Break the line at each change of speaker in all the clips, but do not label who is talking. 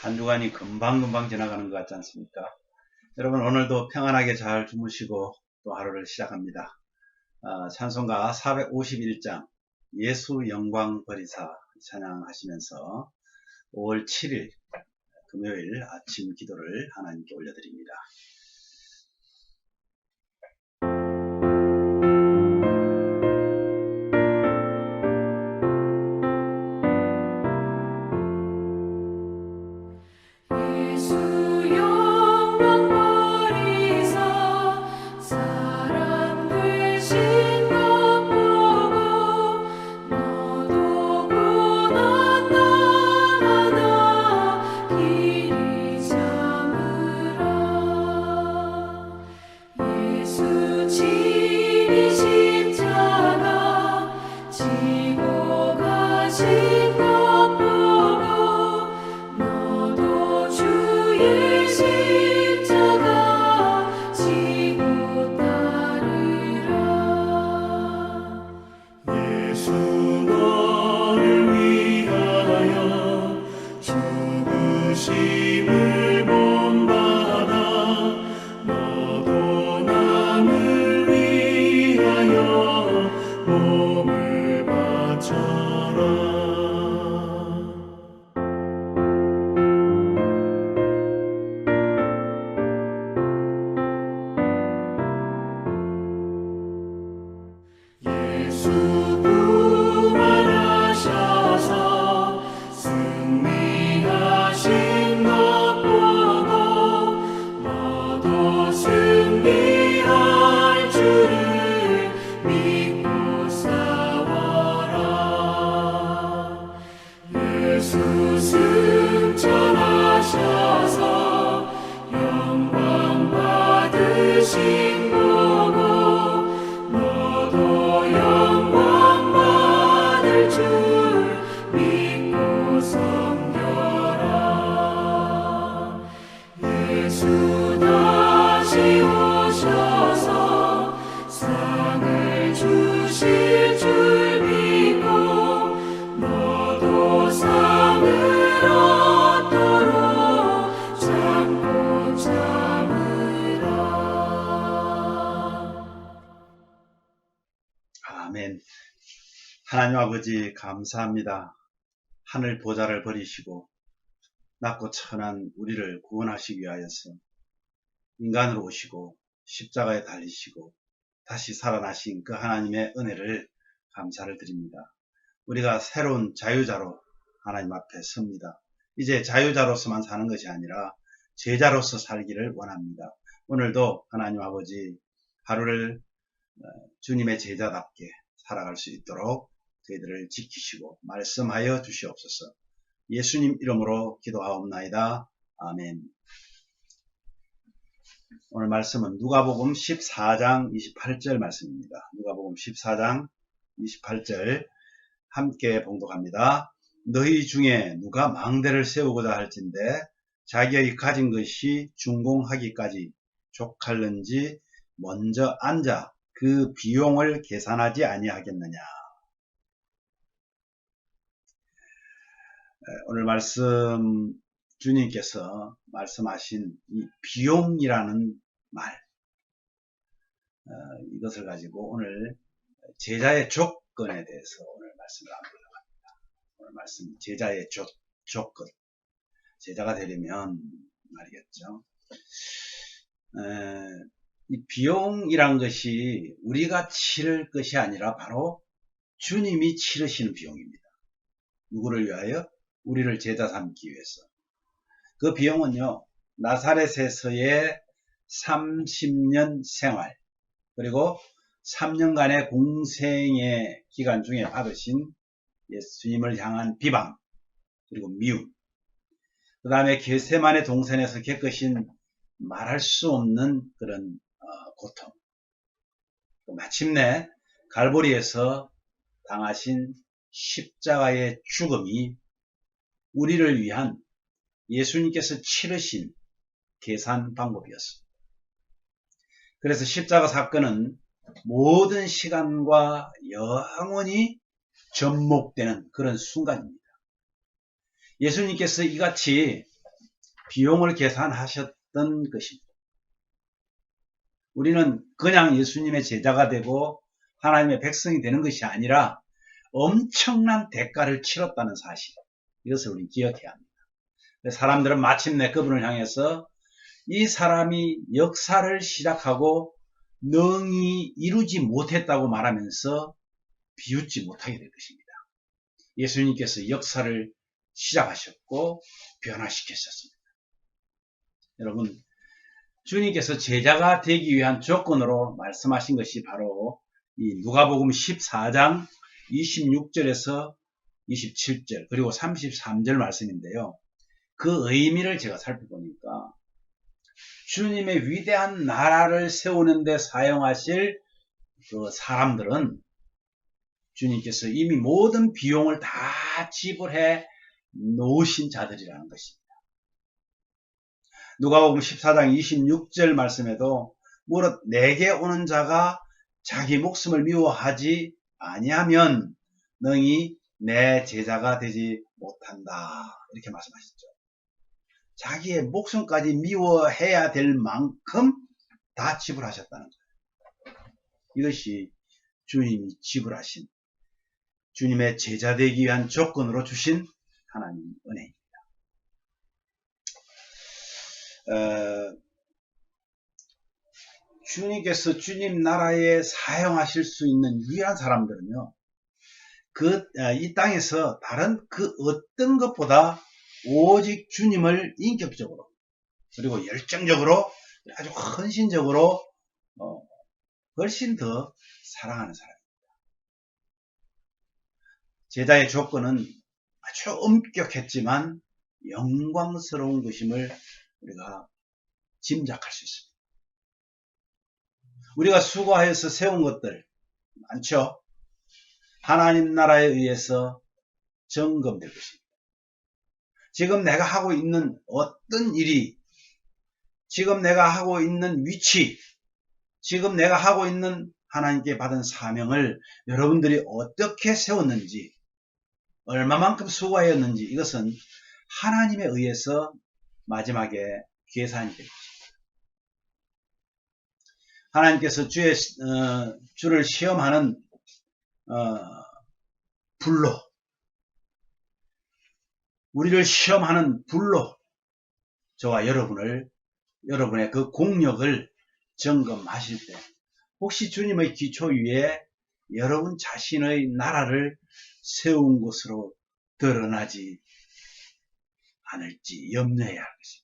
한 주간이 금방금방 지나가는 것 같지 않습니까? 여러분 오늘도 평안하게 잘 주무시고 또 하루를 시작합니다. 찬송가 451장 예수 영광 버리사 찬양하시면서 5월 7일 금요일 아침 기도를 하나님께 올려드립니다. 아멘. 하나님 아버지 감사합니다. 하늘 보좌를 버리시고 낮고 천한 우리를 구원하시기 위하여서 인간으로 오시고 십자가에 달리시고 다시 살아나신 그 하나님의 은혜를 감사를 드립니다. 우리가 새로운 자유자로 하나님 앞에 섭니다. 이제 자유자로서만 사는 것이 아니라 제자로서 살기를 원합니다. 오늘도 하나님 아버지 하루를 주님의 제자답게 살아갈 수 있도록 저희들을 지키시고 말씀하여 주시옵소서. 예수님 이름으로 기도하옵나이다. 아멘. 오늘 말씀은 누가복음 14장 28절 말씀입니다. 누가복음 14장 28절 함께 봉독합니다. 너희 중에 누가 망대를 세우고자 할진대 자기의 가진 것이 준공하기까지 족할는지 먼저 앉아 그 비용을 계산하지 아니하겠느냐. 오늘 말씀 주님께서 말씀하신 이 비용이라는 말, 이것을 가지고 오늘 제자의 조건에 대해서 오늘 말씀을 나누려고 합니다. 오늘 말씀 제자의 조건, 제자가 되려면 말이겠죠. 이 비용이란 것이 우리가 치를 것이 아니라 바로 주님이 치르시는 비용입니다. 누구를 위하여? 우리를 제자 삼기 위해서. 그 비용은요, 나사렛에서의 30년 생활, 그리고 3년간의 공생의 기간 중에 받으신 예수님을 향한 비방, 그리고 미움, 그 다음에 겟세마네 동산에서 겪으신 말할 수 없는 그런 고통, 마침내 갈보리에서 당하신 십자가의 죽음이 우리를 위한 예수님께서 치르신 계산 방법이었습니다. 그래서 십자가 사건은 모든 시간과 영원히 접목되는 그런 순간입니다. 예수님께서 이같이 비용을 계산하셨던 것입니다. 우리는 그냥 예수님의 제자가 되고 하나님의 백성이 되는 것이 아니라 엄청난 대가를 치렀다는 사실, 이것을 우리 기억해야 합니다. 사람들은 마침내 그분을 향해서 이 사람이 역사를 시작하고 능히 이루지 못했다고 말하면서 비웃지 못하게 될 것입니다. 예수님께서 역사를 시작하셨고 변화시키셨습니다. 여러분, 주님께서 제자가 되기 위한 조건으로 말씀하신 것이 바로 이 누가복음 14장 26절에서 27절 그리고 33절 말씀인데요. 그 의미를 제가 살펴보니까 주님의 위대한 나라를 세우는 데 사용하실 그 사람들은 주님께서 이미 모든 비용을 다 지불해 놓으신 자들이라는 것입니다. 누가복음 14장 26절 말씀에도 무릇 내게 오는 자가 자기 목숨을 미워하지 아니하면 능히 내 제자가 되지 못한다, 이렇게 말씀하셨죠. 자기의 목숨까지 미워해야 될 만큼 다 지불하셨다는 거예요. 이것이 주님이 지불하신, 주님의 제자 되기 위한 조건으로 주신 하나님 은혜입니다. 주님께서 주님 나라에 사용하실 수 있는 유일한 사람들은요, 이 땅에서 다른 그 어떤 것보다 오직 주님을 인격적으로 그리고 열정적으로 아주 헌신적으로 훨씬 더 사랑하는 사람입니다. 제자의 조건은 아주 엄격했지만 영광스러운 것임을 우리가 짐작할 수 있습니다. 우리가 수고하여서 세운 것들 많죠? 하나님 나라에 의해서 점검될 것입니다. 지금 내가 하고 있는 어떤 일이, 지금 내가 하고 있는 위치, 지금 내가 하고 있는 하나님께 받은 사명을 여러분들이 어떻게 세웠는지, 얼마만큼 수고하였는지, 이것은 하나님에 의해서 마지막에 계산이 됩니다. 하나님께서 주를 시험하는 불로, 우리를 시험하는 불로 저와 여러분의 그 공력을 점검하실 때 혹시 주님의 기초 위에 여러분 자신의 나라를 세운 것으로 드러나지 않을지 염려해야 하겠습니다.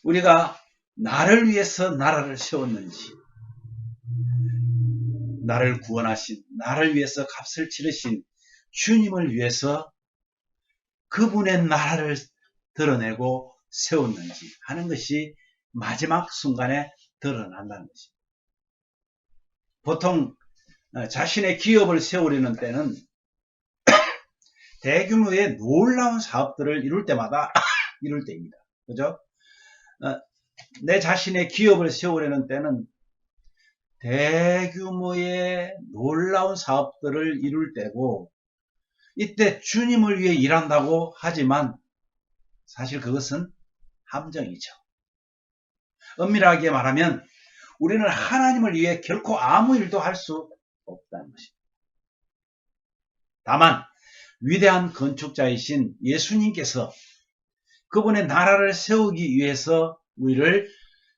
우리가 나를 위해서 나라를 세웠는지, 나를 구원하신, 나를 위해서 값을 치르신 주님을 위해서 그분의 나라를 드러내고 세웠는지 하는 것이 마지막 순간에 드러난다는 것입니다. 보통 자신의 기업을 세우려는 때는 대규모의 놀라운 사업들을 이룰 때마다 이룰 때입니다. 그죠? 내 자신의 기업을 세우려는 때는 대규모의 놀라운 사업들을 이룰 때고, 이때 주님을 위해 일한다고 하지만 사실 그것은 함정이죠. 엄밀하게 말하면 우리는 하나님을 위해 결코 아무 일도 할 수 없다는 것입니다. 다만 위대한 건축자이신 예수님께서 그분의 나라를 세우기 위해서 우리를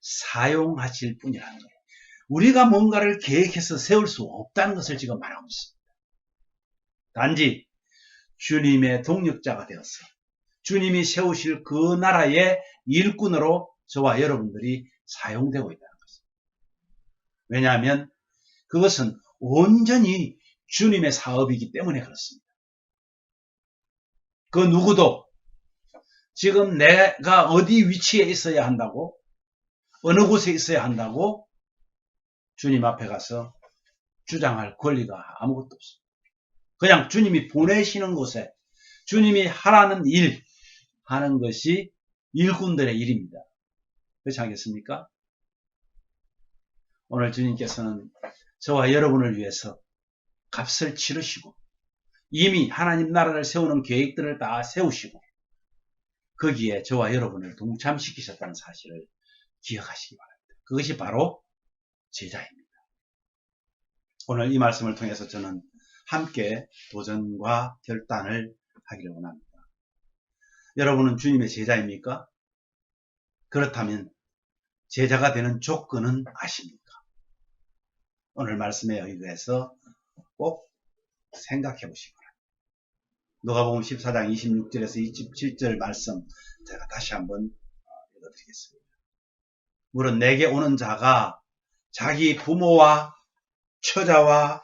사용하실 뿐이라는 거예요. 우리가 뭔가를 계획해서 세울 수 없다는 것을 지금 말하고 있습니다. 단지 주님의 동력자가 되어서 주님이 세우실 그 나라의 일꾼으로 저와 여러분들이 사용되고 있다는 것입니다. 왜냐하면 그것은 온전히 주님의 사업이기 때문에 그렇습니다. 그 누구도 지금 내가 어디 위치에 있어야 한다고, 어느 곳에 있어야 한다고 주님 앞에 가서 주장할 권리가 아무것도 없습니다. 그냥 주님이 보내시는 곳에 주님이 하라는 일 하는 것이 일꾼들의 일입니다. 그렇지 않겠습니까? 오늘 주님께서는 저와 여러분을 위해서 값을 치르시고 이미 하나님 나라를 세우는 계획들을 다 세우시고 거기에 저와 여러분을 동참시키셨다는 사실을 기억하시기 바랍니다. 그것이 바로 제자입니다. 오늘 이 말씀을 통해서 저는 함께 도전과 결단을 하기를 원합니다. 여러분은 주님의 제자입니까? 그렇다면 제자가 되는 조건은 아십니까? 오늘 말씀에 의해서 꼭 생각해 보시기 바랍니다. 누가복음 14장 26절에서 27절 말씀 제가 다시 한번 읽어드리겠습니다. 물론 내게 오는 자가 자기 부모와 처자와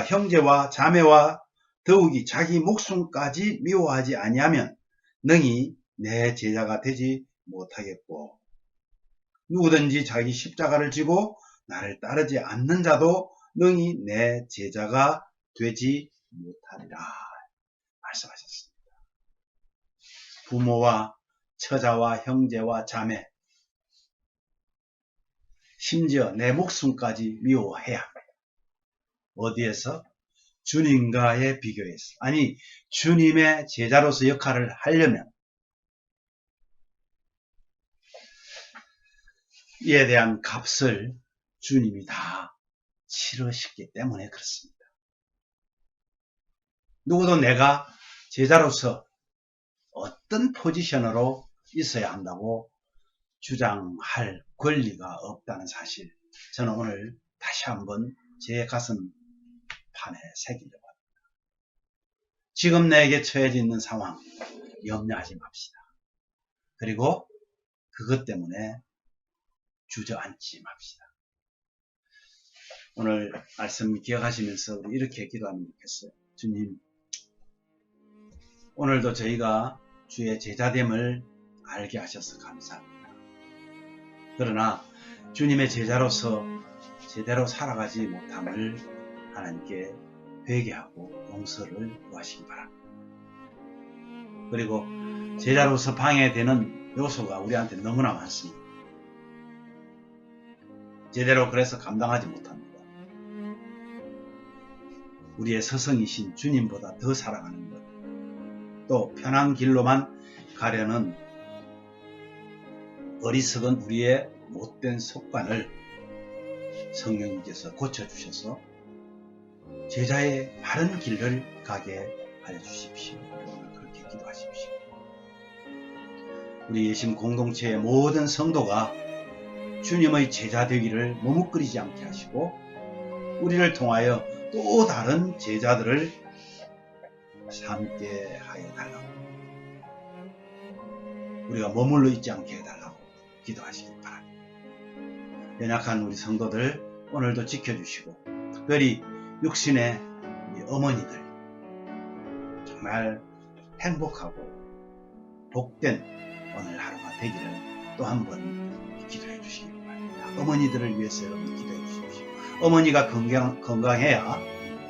형제와 자매와 더욱이 자기 목숨까지 미워하지 아니하면 능히 내 제자가 되지 못하겠고 누구든지 자기 십자가를 지고 나를 따르지 않는 자도 능히 내 제자가 되지 못하리라 말씀하셨습니다. 부모와 처자와 형제와 자매 심지어 내 목숨까지 미워해야 합니다. 어디에서? 주님과의 비교에서. 아니 주님의 제자로서 역할을 하려면 이에 대한 값을 주님이 다 치르셨기 때문에 그렇습니다. 누구도 내가 제자로서 어떤 포지션으로 있어야 한다고 주장할 권리가 없다는 사실 저는 오늘 다시 한번 제 가슴판에 새기려고 합니다. 지금 내게 처해져 있는 상황 염려하지 맙시다. 그리고 그것 때문에 주저앉지 맙시다. 오늘 말씀 기억하시면서 우리 이렇게 기도하면 좋겠어요. 주님, 오늘도 저희가 주의 제자됨을 알게 하셔서 감사합니다. 그러나 주님의 제자로서 제대로 살아가지 못함을 하나님께 회개하고 용서를 구하시기 바랍니다. 그리고 제자로서 방해되는 요소가 우리한테 너무나 많습니다. 제대로 그래서 감당하지 못합니다. 우리의 스승이신 주님보다 더 사랑하는 것, 또 편한 길로만 가려는 어리석은 우리의 못된 습관을 성령님께서 고쳐주셔서 제자의 바른 길을 가게 하여 주십시오. 오늘 그렇게 기도하십시오. 우리 예심 공동체의 모든 성도가 주님의 제자 되기를 머뭇거리지 않게 하시고 우리를 통하여 또 다른 제자들을 삼게 하여 달라고, 우리가 머물러 있지 않게 해달라고 기도하시기 바랍니다. 연약한 우리 성도들 오늘도 지켜주시고 특별히 육신의 우리 어머니들 정말 행복하고 복된 오늘 하루가 되기를 또 한 번 기도해 주시기 바랍니다. 어머니들을 위해서 여러분 기도해 주십시오. 어머니가 건강해야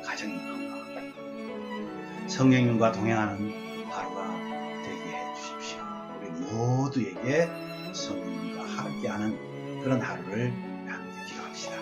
가정이 건강합니다. 성령님과 동행하는 하루가 되게 해 주십시오. 우리 모두에게 성령님과 함께하는 그런 하루를 함께 기도합시다.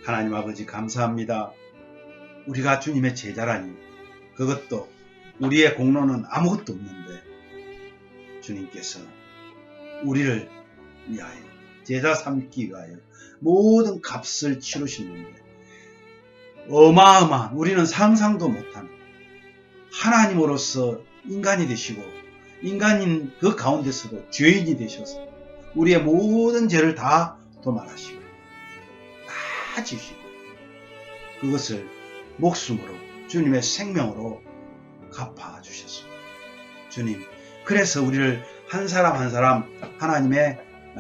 하나님 아버지 감사합니다. 우리가 주님의 제자라니 그것도 우리의 공로는 아무것도 없는데 주님께서 우리를 위하여 제자 삼기 위하여 모든 값을 치르시는데 어마어마한 우리는 상상도 못하는 하나님으로서 인간이 되시고 인간인 그 가운데서도 죄인이 되셔서 우리의 모든 죄를 다 도말하시고 다 지시고 그것을 목숨으로 주님의 생명으로 갚아주셨습니다. 주님, 그래서 우리를 한 사람 한 사람 하나님의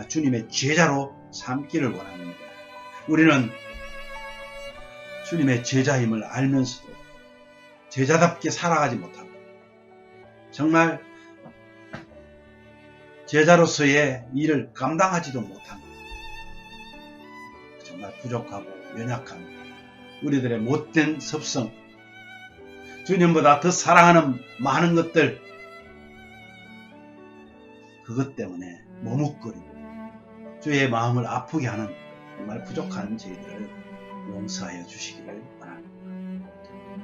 주님의 제자로 삼기를 원합니다. 우리는 주님의 제자임을 알면서도 제자답게 살아가지 못하고 정말 제자로서의 일을 감당하지도 못합니다. 정말 부족하고 연약한 우리들의 못된 습성, 주님보다 더 사랑하는 많은 것들, 그것 때문에 머뭇거리고 주의 마음을 아프게 하는 정말 부족한 저희들을 용서하여 주시기를 바랍니다.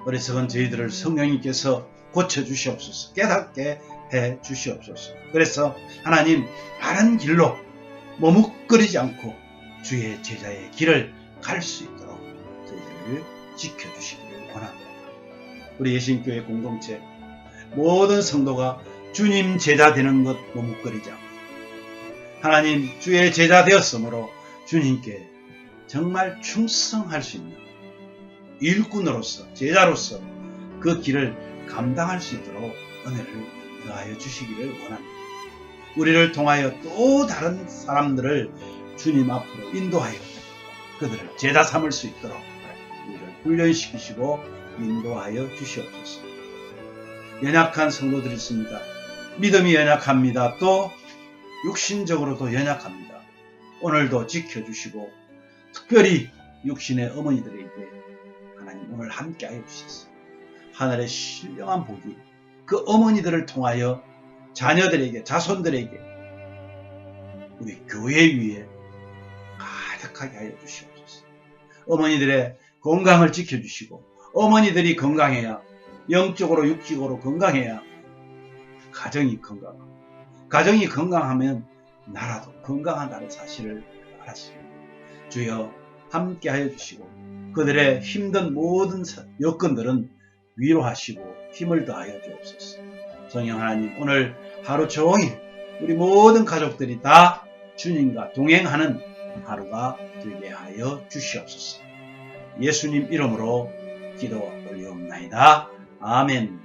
어리석은 저희들을 성령님께서 고쳐주시옵소서, 깨닫게 해 주시옵소서. 그래서 하나님 바른 길로 머뭇거리지 않고 주의 제자의 길을 갈 수 있도록 저희들을 지켜주시기를 원합니다. 우리 예신교회 공동체 모든 성도가 주님 제자 되는 것 머뭇거리지 않고 하나님 주의 제자 되었으므로 주님께 정말 충성할 수 있는 일꾼으로서 제자로서 그 길을 감당할 수 있도록 은혜를 더하여 주시기를 원합니다. 우리를 통하여 또 다른 사람들을 주님 앞으로 인도하여 그들을 제자 삼을 수 있도록 우리를 훈련시키시고 인도하여 주시옵소서. 연약한 성도들이 있습니다. 믿음이 연약합니다. 또 육신적으로도 연약합니다. 오늘도 지켜주시고 특별히 육신의 어머니들에게 하나님 오늘 함께하여 주셔서 하늘의 신령한 복이 그 어머니들을 통하여 자녀들에게 자손들에게 우리 교회 위에 가득하게 하여 주시옵소서. 어머니들의 건강을 지켜주시고 어머니들이 건강해야 영적으로 육적으로 건강해야 가정이 건강하고 가정이 건강하면 나라도 건강하다는 사실을 알았습니다. 주여 함께 하여 주시고 그들의 힘든 모든 여건들은 위로하시고 힘을 더하여 주옵소서. 성령 하나님 오늘 하루 종일 우리 모든 가족들이 다 주님과 동행하는 하루가 되게 하여 주시옵소서. 예수님 이름으로 기도 올리옵나이다. 아멘.